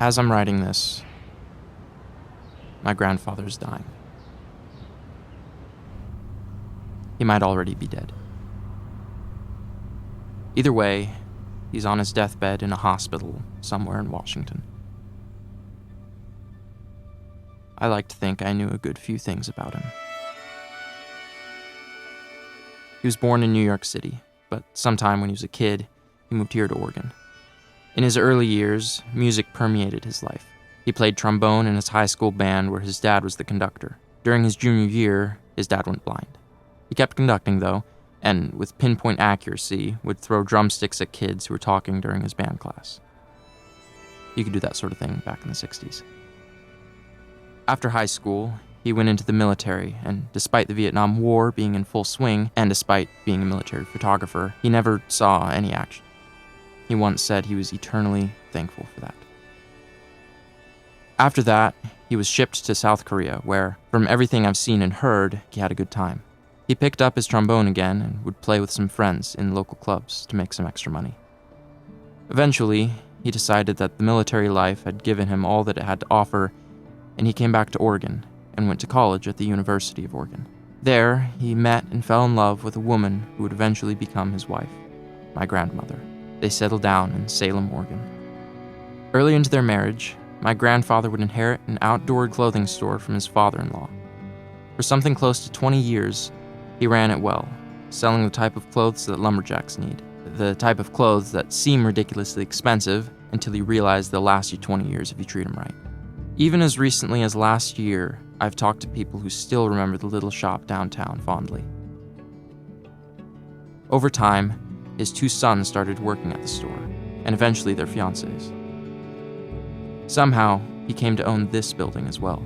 As I'm writing this, my grandfather's dying. He might already be dead. Either way, he's on his deathbed in a hospital somewhere in Washington. I like to think I knew a good few things about him. He was born in New York City, but sometime when he was a kid, he moved here to Oregon. In his early years, music permeated his life. He played trombone in his high school band where his dad was the conductor. During his junior year, his dad went blind. He kept conducting, though, and with pinpoint accuracy, would throw drumsticks at kids who were talking during his band class. You could do that sort of thing back in the 60s. After high school, he went into the military, and despite the Vietnam War being in full swing, and despite being a military photographer, he never saw any action. He once said he was eternally thankful for that. After that, he was shipped to South Korea, where, from everything I've seen and heard, he had a good time. He picked up his trombone again and would play with some friends in local clubs to make some extra money. Eventually, he decided that the military life had given him all that it had to offer, and he came back to Oregon and went to college at the University of Oregon. There, he met and fell in love with a woman who would eventually become his wife, my grandmother. They settled down in Salem, Oregon. Early into their marriage, my grandfather would inherit an outdoor clothing store from his father-in-law. For something close to 20 years, he ran it well, selling the type of clothes that lumberjacks need, the type of clothes that seem ridiculously expensive until you realize they'll last you 20 years if you treat them right. Even as recently as last year, I've talked to people who still remember the little shop downtown fondly. Over time, his 2 sons started working at the store, and eventually their fiancés. Somehow, he came to own this building as well.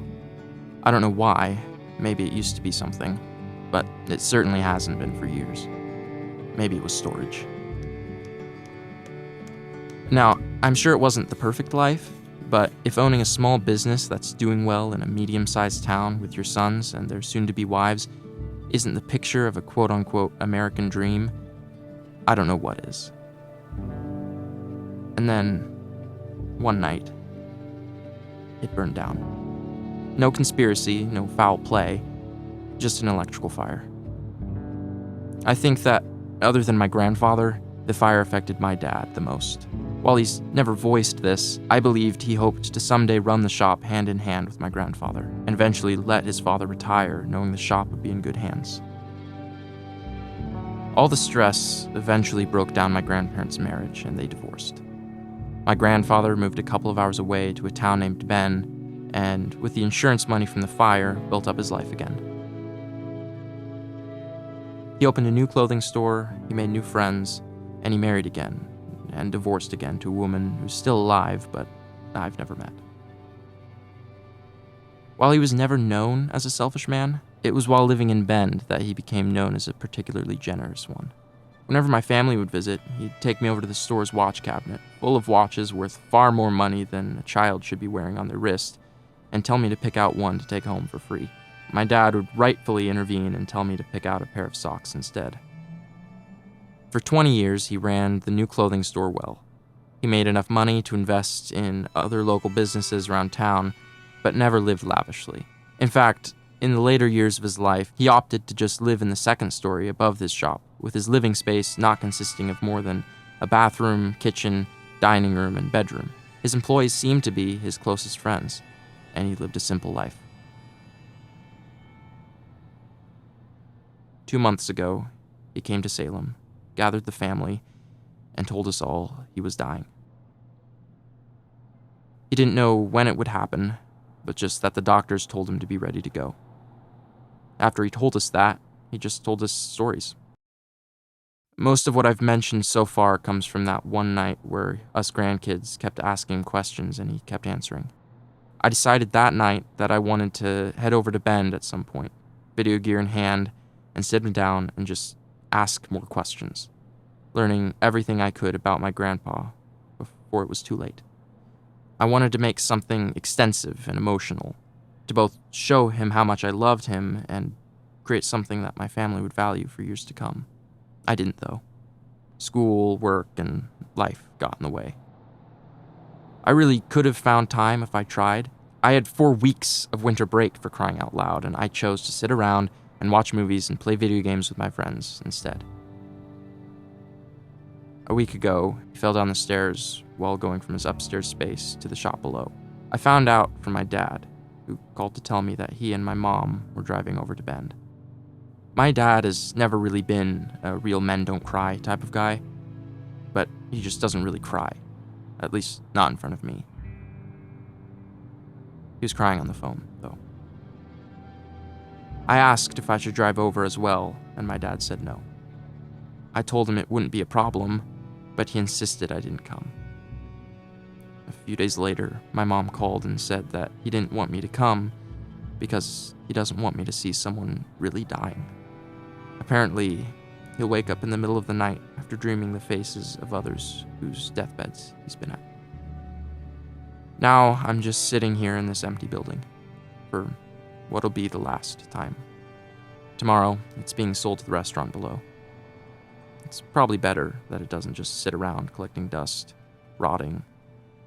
I don't know why, maybe it used to be something, but it certainly hasn't been for years. Maybe it was storage. Now, I'm sure it wasn't the perfect life, but if owning a small business that's doing well in a medium-sized town with your sons and their soon-to-be wives isn't the picture of a quote-unquote American dream, I don't know what is. And then, one night, it burned down. No conspiracy, no foul play, just an electrical fire. I think that, other than my grandfather, the fire affected my dad the most. While he's never voiced this, I believed he hoped to someday run the shop hand in hand with my grandfather, and eventually let his father retire, knowing the shop would be in good hands. All the stress eventually broke down my grandparents' marriage, and they divorced. My grandfather moved a couple of hours away to a town named Ben, and with the insurance money from the fire, built up his life again. He opened a new clothing store, he made new friends, and he married again, and divorced again to a woman who's still alive, but I've never met. While he was never known as a selfish man, it was while living in Bend that he became known as a particularly generous one. Whenever my family would visit, he'd take me over to the store's watch cabinet, full of watches worth far more money than a child should be wearing on their wrist, and tell me to pick out one to take home for free. My dad would rightfully intervene and tell me to pick out a pair of socks instead. For 20 years, he ran the new clothing store well. He made enough money to invest in other local businesses around town, but never lived lavishly. In fact, in the later years of his life, he opted to just live in the second story above his shop, with his living space not consisting of more than a bathroom, kitchen, dining room, and bedroom. His employees seemed to be his closest friends, and he lived a simple life. 2 months ago, he came to Salem, gathered the family, and told us all he was dying. He didn't know when it would happen, but just that the doctors told him to be ready to go. After he told us that, he just told us stories. Most of what I've mentioned so far comes from that one night where us grandkids kept asking him questions and he kept answering. I decided that night that I wanted to head over to Bend at some point, video gear in hand, and sit him down and just ask more questions, learning everything I could about my grandpa before it was too late. I wanted to make something extensive and emotional, to both show him how much I loved him and create something that my family would value for years to come. I didn't, though. School, work, and life got in the way. I really could have found time if I tried. I had 4 weeks of winter break, for crying out loud, and I chose to sit around and watch movies and play video games with my friends instead. A week ago, he fell down the stairs while going from his upstairs space to the shop below. I found out from my dad, who called to tell me that he and my mom were driving over to Bend. My dad has never really been a real men don't cry type of guy, but he just doesn't really cry, at least not in front of me. He was crying on the phone, though. I asked if I should drive over as well, and my dad said no. I told him it wouldn't be a problem, but he insisted I didn't come. A few days later, my mom called and said that he didn't want me to come because he doesn't want me to see someone really dying. Apparently, he'll wake up in the middle of the night after dreaming the faces of others whose deathbeds he's been at. Now, I'm just sitting here in this empty building for what'll be the last time. Tomorrow, it's being sold to the restaurant below. It's probably better that it doesn't just sit around collecting dust, rotting,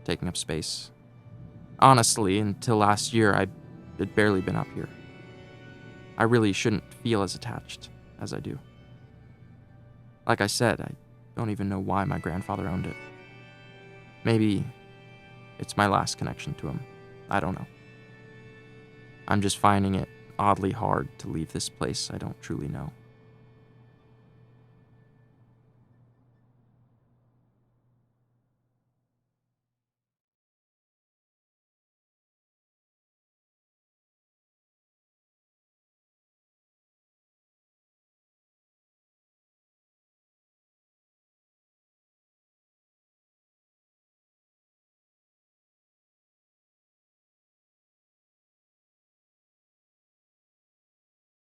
taking up space. Honestly, until last year, I had barely been up here. I really shouldn't feel as attached as I do. Like I said, I don't even know why my grandfather owned it. Maybe it's my last connection to him. I don't know. I'm just finding it oddly hard to leave this place I don't truly know.